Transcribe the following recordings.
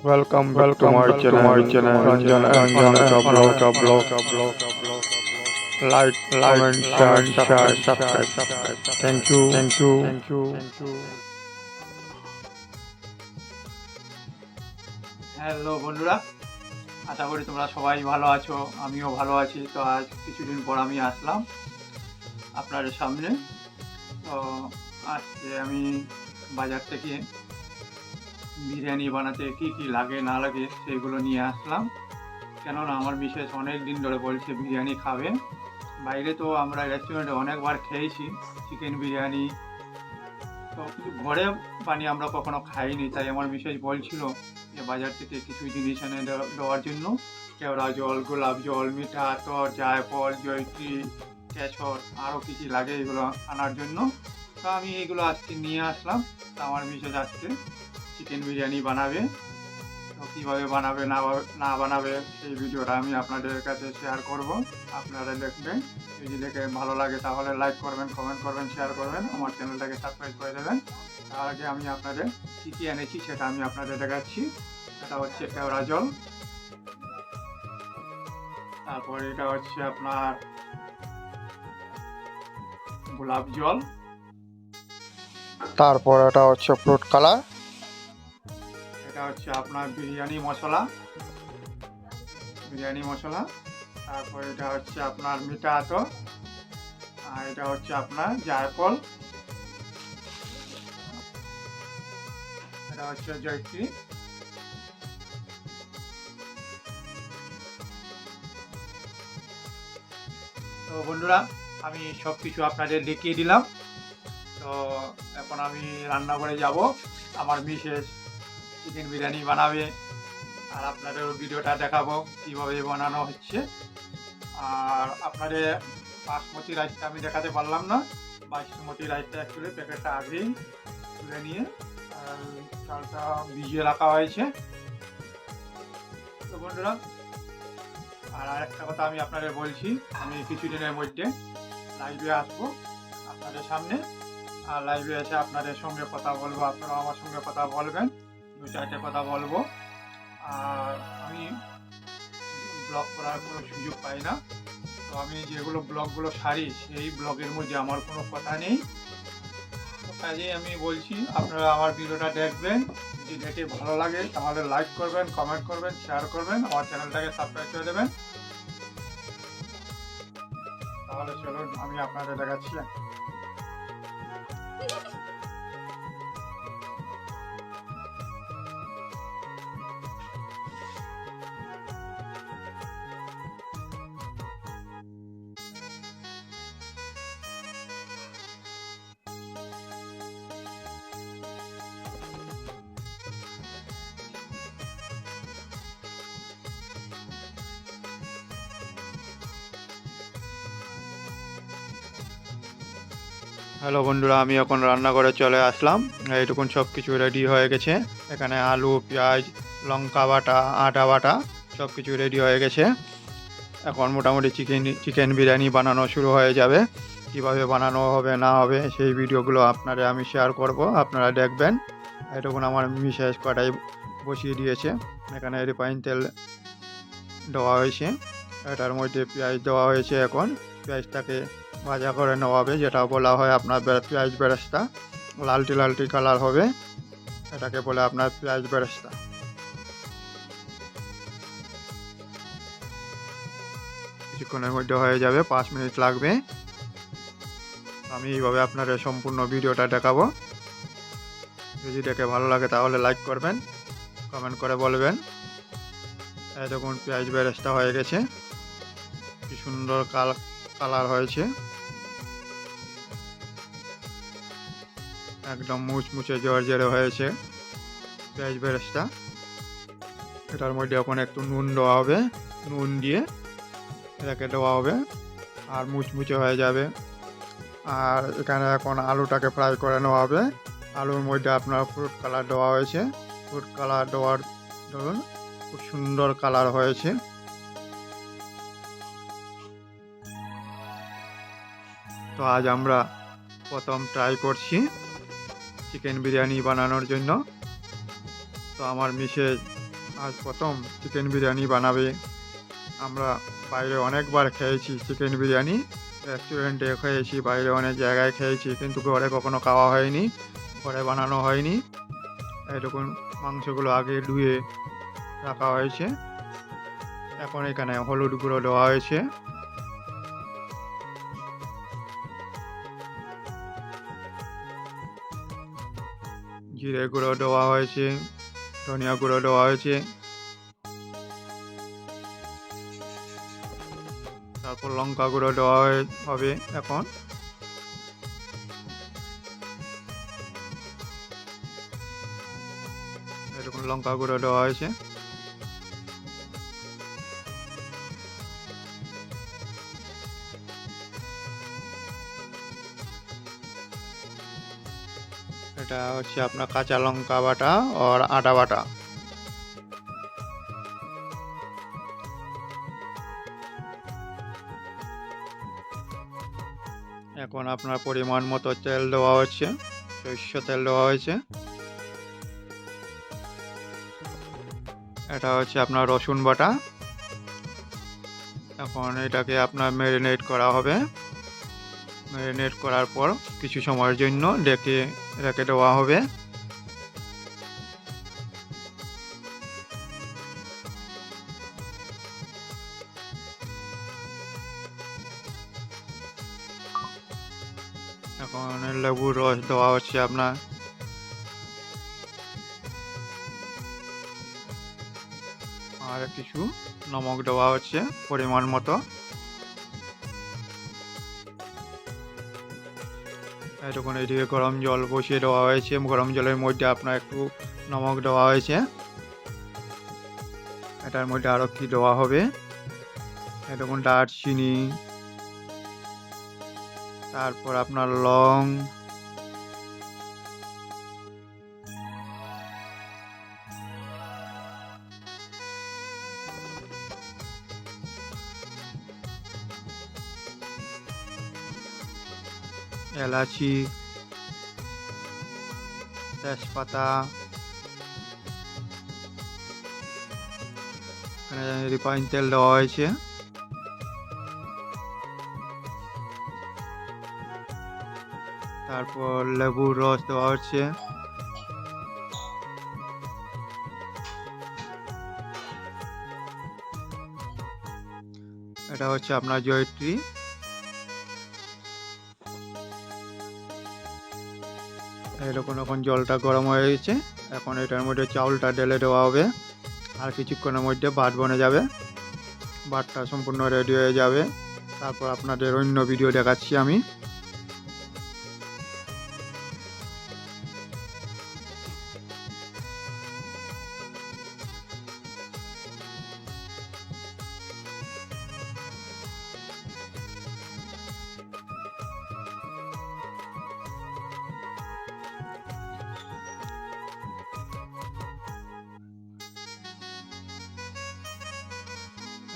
Welcome back to my channel, Ranjan ka blog. Like, comment, share, subscribe. Thank you. Hello বন্ধুরা, আশা করি তোমরা সবাই ভালো আছো। আমিও ভালো আছি। তো আজ কিছুদিন পর আমি আসলাম আপনাদের সামনে। তো আজকে আমি বাজার থেকে বিরিয়ানি বানাতে কি কি লাগে না লাগে সেইগুলো নিয়ে আসলাম। কেননা আমার বিশেষ অনেক দিন ধরে বলছে বিরিয়ানি খাবে। বাইরে তো আমরা রেস্টুরেন্টে অনেকবার খেয়েছি চিকেন বিরিয়ানি, তো কিন্তু ঘরে বানিয়ে আমরা কখনো খাইনি। তাই আমার বিশেষ বলছিল যে বাজার থেকে কিছু জিনিস এনে দেওয়ার জন্য, কেওড়া জল, গোলাপ জল, মিঠা আতর, জায়ফল, জয়ত্রী, কেশর, আরও কী কী লাগে এগুলো আনার জন্য। তো আমি এগুলো আজকে নিয়ে আসলাম। তো আমার বিশেষ আজকে চিকেন বিরিয়ানি বানাবে। তো কীভাবে বানাবে না বানাবে সেই ভিডিওটা আমি আপনাদের কাছে শেয়ার করব। আপনারা দেখবেন, যদি দেখে ভালো লাগে তাহলে লাইক করবেন, কমেন্ট করবেন, শেয়ার করবেন, আমার চ্যানেলটাকে সাবস্ক্রাইব করে দেবেন। তার আগে আমি আপনাদের কী কী এনেছি সেটা আমি আপনাদের দেখাচ্ছি। এটা হচ্ছে কেওড়া জল, তারপরে এটা হচ্ছে আপনার গোলাপ জল, তারপর এটা হচ্ছে ফ্রুট কালার, এটা হচ্ছে আপনার বিরিয়ানি মশলা, তারপর এটা হচ্ছে আপনার মিঠা আতর, আর এটা হচ্ছে আপনার জায়ফল, এটা হচ্ছে জয়ত্রী। তো বন্ধুরা, আমি সব কিছু আপনাদের দেখিয়ে দিলাম। তো এখন আমি রান্নাঘরে যাব। আমার মিসেস চিকেন বিরিয়ানি বানাবে, আর আপনাদের ভিডিওটা দেখাবো কীভাবে বানানো হচ্ছে। আর আপনাদের বাসমতি রাইসটা আমি দেখাতে পারলাম না। বাসমতি রাইসটা অ্যাকচুয়ালি প্যাকেটটা আগেই তুলে নিয়ে চালটা ভিজিয়ে রাখা হয়েছে। তো বন্ধুরা, আর আরেকটা কথা আমি আপনাদের বলছি, আমি কিছুদিনের মধ্যে লাইভে আসবো আপনাদের সামনে। আর লাইভে এসে আপনাদের সঙ্গে কথা বলবো, আপনারাও আমার সঙ্গে কথা বলবেন, দু চারটে কথা বলবো। আর আমি ব্লগ করার কোনো সুযোগ পাই না। তো আমি যেগুলো ব্লগগুলো সারি সেই ব্লগের মধ্যে আমার কোনো কথা নেই। তো কাজেই আমি বলছি আপনারা আমার ভিডিওটা দেখবেন, যদি দেখে ভালো লাগে তাহলে লাইক করবেন, কমেন্ট করবেন, শেয়ার করবেন, আমার চ্যানেলটাকে সাবস্ক্রাইব করে দেবেন। তাহলে চলুন আমি আপনাদের দেখাচ্ছি। হ্যালো বন্ধুরা, আমি এখন রান্নাঘরে চলে আসলাম। এইটুকুন সব কিছু রেডি হয়ে গেছে। এখানে আলু, পেঁয়াজ, লঙ্কা বাটা, আটা বাটা সব কিছু রেডি হয়ে গেছে। এখন মোটামুটি চিকেন বিরিয়ানি বানানো শুরু হয়ে যাবে। কিভাবে বানানো হবে না হবে সেই ভিডিওগুলো আপনারা আমি শেয়ার করব, আপনারা দেখবেন। এটুকুন আমার মিসেস কড়াই বসিয়ে দিয়েছে। এখানে রিফাইন তেল দেওয়া হয়েছে, এটার মধ্যে পেঁয়াজ দেওয়া হয়েছে। এখন পেঁয়াজটাকে ভাজা করে নেওয়া হবে, যেটা বলা হয় আপনার পেঁয়াজ বেরেস্তা। লালটি কালার হবে, এটাকে বলে আপনার পেঁয়াজ বেরেস্তা। কিছুক্ষণের মধ্যে হয়ে যাবে, 5 মিনিট লাগবে। আমি এইভাবে আপনাদের সম্পূর্ণ ভিডিওটা দেখাবো। যদি দেখে ভালো লাগে তাহলে লাইক করবেন, কমেন্ট করে বলবেন। এই দেখুন পেঁয়াজ বেরেস্তা হয়ে গেছে, কি সুন্দর কালার হয়েছে, একদম মুচমুচে জর্জরে হয়েছে পেঁয়াজ বেরেস্তা। এটার মধ্যে এখন একটু নুন দেওয়া হবে, নুন দিয়ে এটাকে দেওয়া হবে আর মুচমুচে হয়ে যাবে। আর এখানে এখন আলুটাকে ফ্রাই করে নেওয়া হবে। আলুর মধ্যে আপনার ফ্রুট কালার দেওয়া হয়েছে। ফ্রুট কালার দেওয়ার ধরুন খুব সুন্দর কালার হয়েছে। তো আজ আমরা প্রথম ট্রাই করছি চিকেন বিরিয়ানি বানানোর জন্য। তো আমার মিসেস আজ প্রথম চিকেন বিরিয়ানি বানাবে। আমরা বাইরে অনেকবার খেয়েছি চিকেন বিরিয়ানি, রেস্টুরেন্টে খেয়েছি, বাইরে অনেক জায়গায় খেয়েছি, কিন্তু ঘরে কখনো খাওয়া হয়নি, ঘরে বানানো হয়নি। এরকম মাংসগুলো আগে ধুয়ে রাখা হয়েছে। এখন এখানে হলুদ গুঁড়ো দেওয়া হয়েছে, জিরে গুঁড়ো দেওয়া হয়েছে, ধনিয়া গুঁড়ো দেওয়া হয়েছে, তারপর লঙ্কা গুঁড়ো দেওয়া হবে। এখন এরকম লঙ্কা গুঁড়ো দেওয়া হয়েছে। এটা হচ্ছে আপনার কাঁচা লঙ্কা বাটা আর আদা বাটা। এখন আপনার পরিমাণ মতো তেল দেওয়া হচ্ছে, সরষের তেল দেওয়া হয়েছে। এটা হচ্ছে আপনার রসুন বাটা। এখন এটাকে আপনার ম্যারিনেট করা হবে। ম্যারিনেট করার পর কিছু সময়ের জন্য রেখে দেওয়া হবে। এখন লেবুর রস দেওয়া হচ্ছে আপনার, আর কিছু নমক দেওয়া হচ্ছে পরিমাণ মতো। এতক্ষণ এদিকে গরম জল বসিয়ে দেওয়া হয়েছে, গরম জলের মধ্যে আপনার একটু নমক দেওয়া হয়েছে। এটার মধ্যে আরও কি দেওয়া হবে, এতক্ষণ দারচিনি, তারপর আপনার লং, এলাচি, তেজপাতা, এখানে রিফাইন তেল দেওয়া হয়েছে। তারপর লেবুর রস দেওয়া হচ্ছে। এটা হচ্ছে আপনার জয়িত্রী। এরকম এখন জলটা গরম হয়ে গেছে। এখন এটার মধ্যে চাউলটা ঢেলে দেওয়া হবে, আর কিছুক্ষণের মধ্যে ভাত বনে যাবে। ভাতটা সম্পূর্ণ রেডি হয়ে যাবে, তারপর আপনাদের অন্য ভিডিও দেখাচ্ছি আমি।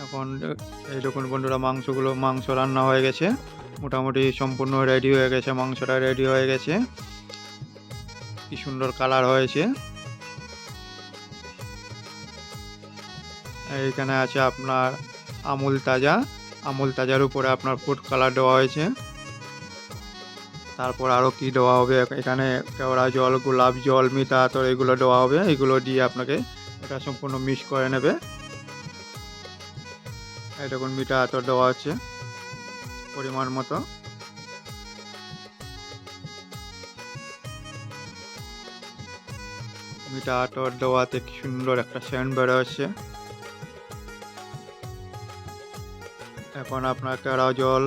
এখন এই দেখুন বন্ধুরা, মাংস রান্না হয়ে গেছে, মোটামুটি সম্পূর্ণ রেডি হয়ে গেছে, মাংসটা রেডি হয়ে গেছে। কি সুন্দর কালার হয়েছে। এইখানে আছে আপনার আমুল তাজার উপরে আপনার ফুড কালার দেওয়া হয়েছে। তারপর আরও কি দেওয়া হবে, এখানে কেওড়া জল, গোলাপ জল, মিঠা আতর এগুলো দেওয়া হবে। এগুলো দিয়ে আপনাকে এটা সম্পূর্ণ মিক্স করে নেবে। এই দেখুন মিঠা আতর দেওয়া আছে পরিমাণ মতো। মিঠা আতর দেওয়াতে কি সুন্দর একটা সেন্ট বের হচ্ছে। এখন আপনার কেওড়া জল,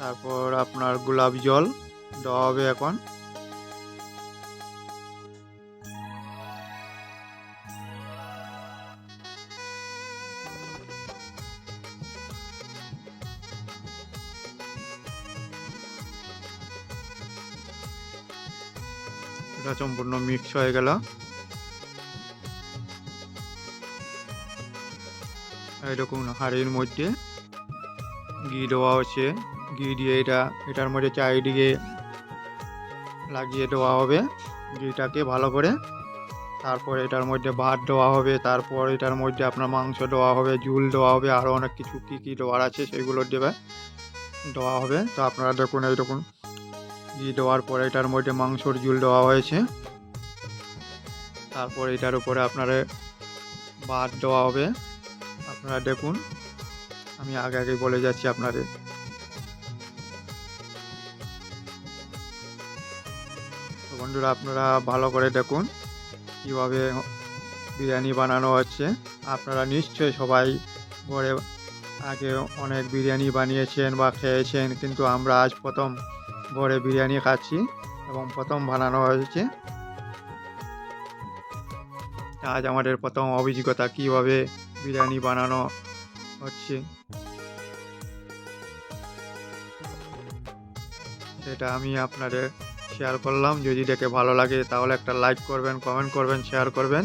তারপর আপনার গোলাপ জল দেওয়া হবে। এখন এটা সম্পূর্ণ মিক্স হয়ে গেল। এইরকম হাঁড়ির মধ্যে ঘি দেওয়া হচ্ছে। ঘি দিয়ে এটার মধ্যে চারিদিকে লাগিয়ে দেওয়া হবে ঘিটাকে ভালো করে। তারপর এটার মধ্যে ভাত দেওয়া হবে, তারপর এটার মধ্যে আপনার মাংস দেওয়া হবে, ঝুল দেওয়া হবে, আরও অনেক কিছু কী কী দেওয়ার আছে সেগুলো দেওয়া হবে। তো আপনারা দেখুন এইরকম ঘি দেওয়ার পরে এটার মধ্যে মাংসর ঝুল দেওয়া হয়েছে। তারপর এটার উপরে আপনার ভাত দেওয়া হবে। আপনারা দেখুন, আমি আগে আগে বলে যাচ্ছি আপনাদের। তো বন্ধুরা, আপনারা ভালো করে দেখুন কীভাবে বিরিয়ানি বানানো হচ্ছে। আপনারা নিশ্চয়ই সবাই ঘরে আগে অনেক বিরিয়ানি বানিয়েছেন বা খেয়েছেন, কিন্তু আমরা আজ প্রথম ঘরে বিরিয়ানি খাচ্ছি এবং প্রথম বানানো হয়েছে। আজ আমাদের প্রথম অভিজ্ঞতা কীভাবে বিরিয়ানি বানানো হচ্ছে সেটা আমি আপনাদের শেয়ার করলাম। যদি দেখে ভালো লাগে তাহলে একটা লাইক করবেন, কমেন্ট করবেন, শেয়ার করবেন।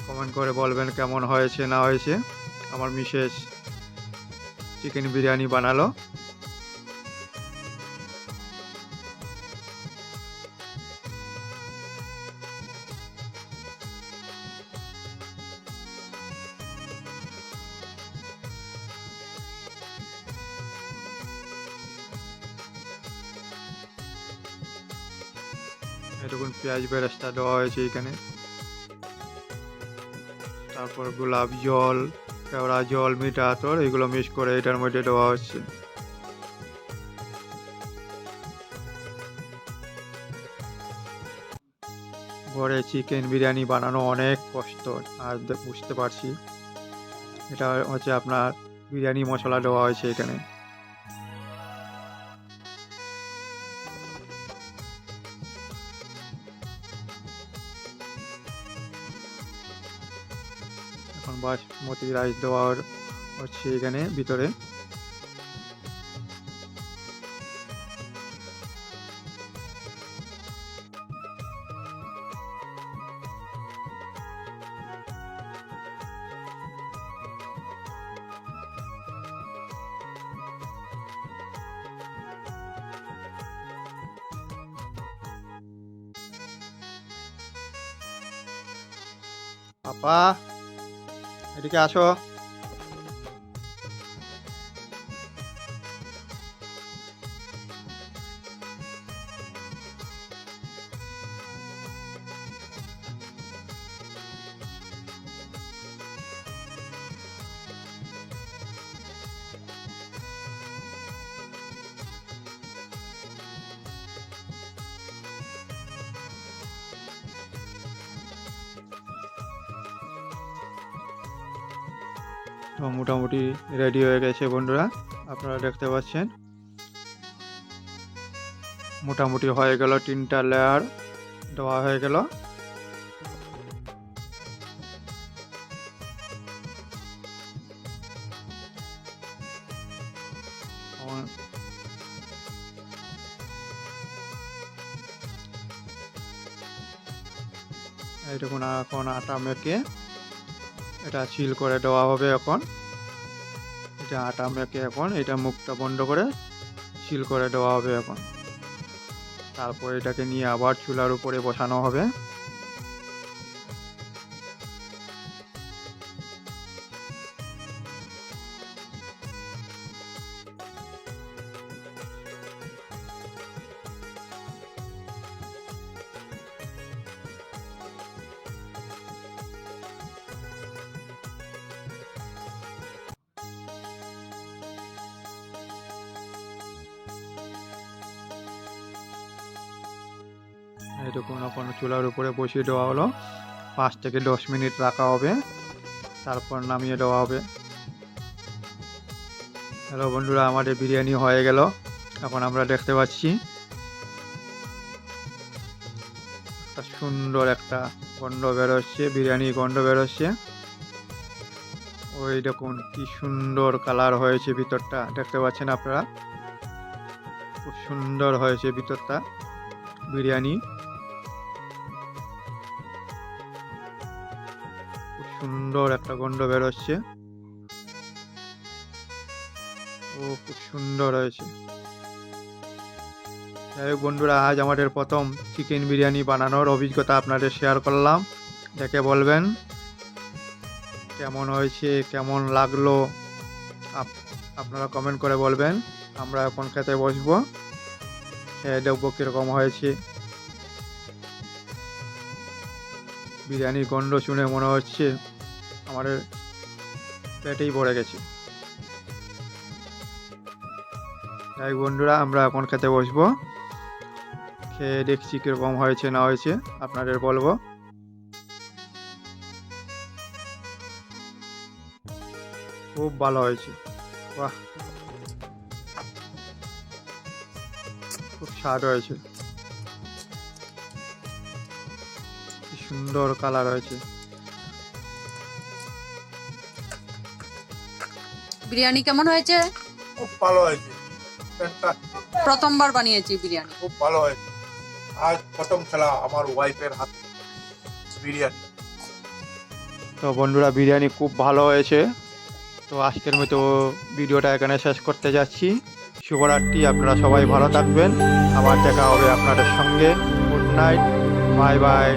কমেন্ট করে বলবেন কেমন হয়েছে না হয়েছে। আমার মিসেস চিকেন বিরিয়ানি বানালো। এরকম পেঁয়াজ বেরেস্তা দেওয়া হয়েছে এখানে। তারপর গোলাপ জল, কেওড়া জল, মিঠা আতর এগুলো মিক্স করে এটার মধ্যে দেওয়া হচ্ছে। ঘরে চিকেন বিরিয়ানি বানানো অনেক কষ্ট, আর বুঝতে পারছি। এটা হচ্ছে আপনার বিরিয়ানি মশলা দেওয়া হয়েছে এখানে। এখন বাসমতি রাইস দেওয়া হচ্ছে এখানে ভিতরে। পাপা, এদিকে আসো। তো মোটামুটি রেডি হয়ে গেছে বন্ধুরা, আপনারা দেখতে পাচ্ছেন। মোটামুটি হয়ে গেল, 3টা লেয়ার দেওয়া হয়ে গেল। এই দেখুন, এখন আটা মেখে এটা সিল করে দেওয়া হবে। এখন এটা আটা মেখে এখন এটা মুখটা বন্ধ করে সিল করে দেওয়া হবে এখন। তারপর এটাকে নিয়ে আবার চুলার উপরে বসানো হবে। এই দেখুন, এখন চুলার উপরে বসিয়ে দেওয়া হলো। 5 থেকে 10 মিনিট রাখা হবে, তারপর নামিয়ে দেওয়া হবে। হ্যালো বন্ধুরা, আমাদের বিরিয়ানি হয়ে গেল। এখন আমরা দেখতে পাচ্ছি একটা সুন্দর একটা গন্ধ বেরোচ্ছে, বিরিয়ানি গন্ধ বেরোচ্ছে। ওই দেখুন কি সুন্দর কালার হয়েছে, ভিতরটা দেখতে পাচ্ছেন আপনারা। খুব সুন্দর হয়েছে ভিতরটা বিরিয়ানি। খুব সুন্দর একটা গন্ধ বেরোচ্ছে। ও খুব সুন্দর হয়েছে। যাই হোক বন্ধুরা, আজ আমাদের প্রথম চিকেন বিরিয়ানি বানানোর অভিজ্ঞতা আপনাদের শেয়ার করলাম। দেখে বলবেন কেমন হয়েছে, কেমন লাগলো, আপনারা কমেন্ট করে বলবেন। আমরা এখন খেতে বসবো, খেয়ে দেখবো কীরকম হয়েছে। বিরিয়ানির গন্ধ শুনে মনে হচ্ছে আমাদের পেটেই ভরে গেছে। তাই বন্ধুরা, আমরা এখন খেতে বসবো, খেয়ে দেখছি কীরকম হয়েছে না হয়েছে আপনাদের বলবো। খুব ভালো হয়েছে, বাহ, খুব স্বাদ হয়েছে, কি সুন্দর কালার হয়েছে। বিরিয়ানি কেমন হয়েছে? খুব ভালো হয়েছে, fantastic, প্রথমবার বানিয়েছি বিরিয়ানি। খুব ভালো হয়েছে। আজ প্রথম খেলা আমার ওয়াইফের হাতে বিরিয়ানি। তো বন্ধুরা, বিরিয়ানি খুব ভালো হয়েছে। তো আজকের মতো ভিডিওটা এখানে শেষ করতে যাচ্ছি। শুভরাত্রি, আপনারা সবাই ভালো থাকবেন। আবার দেখা হবে আপনাদের সঙ্গে। Good night, bye bye.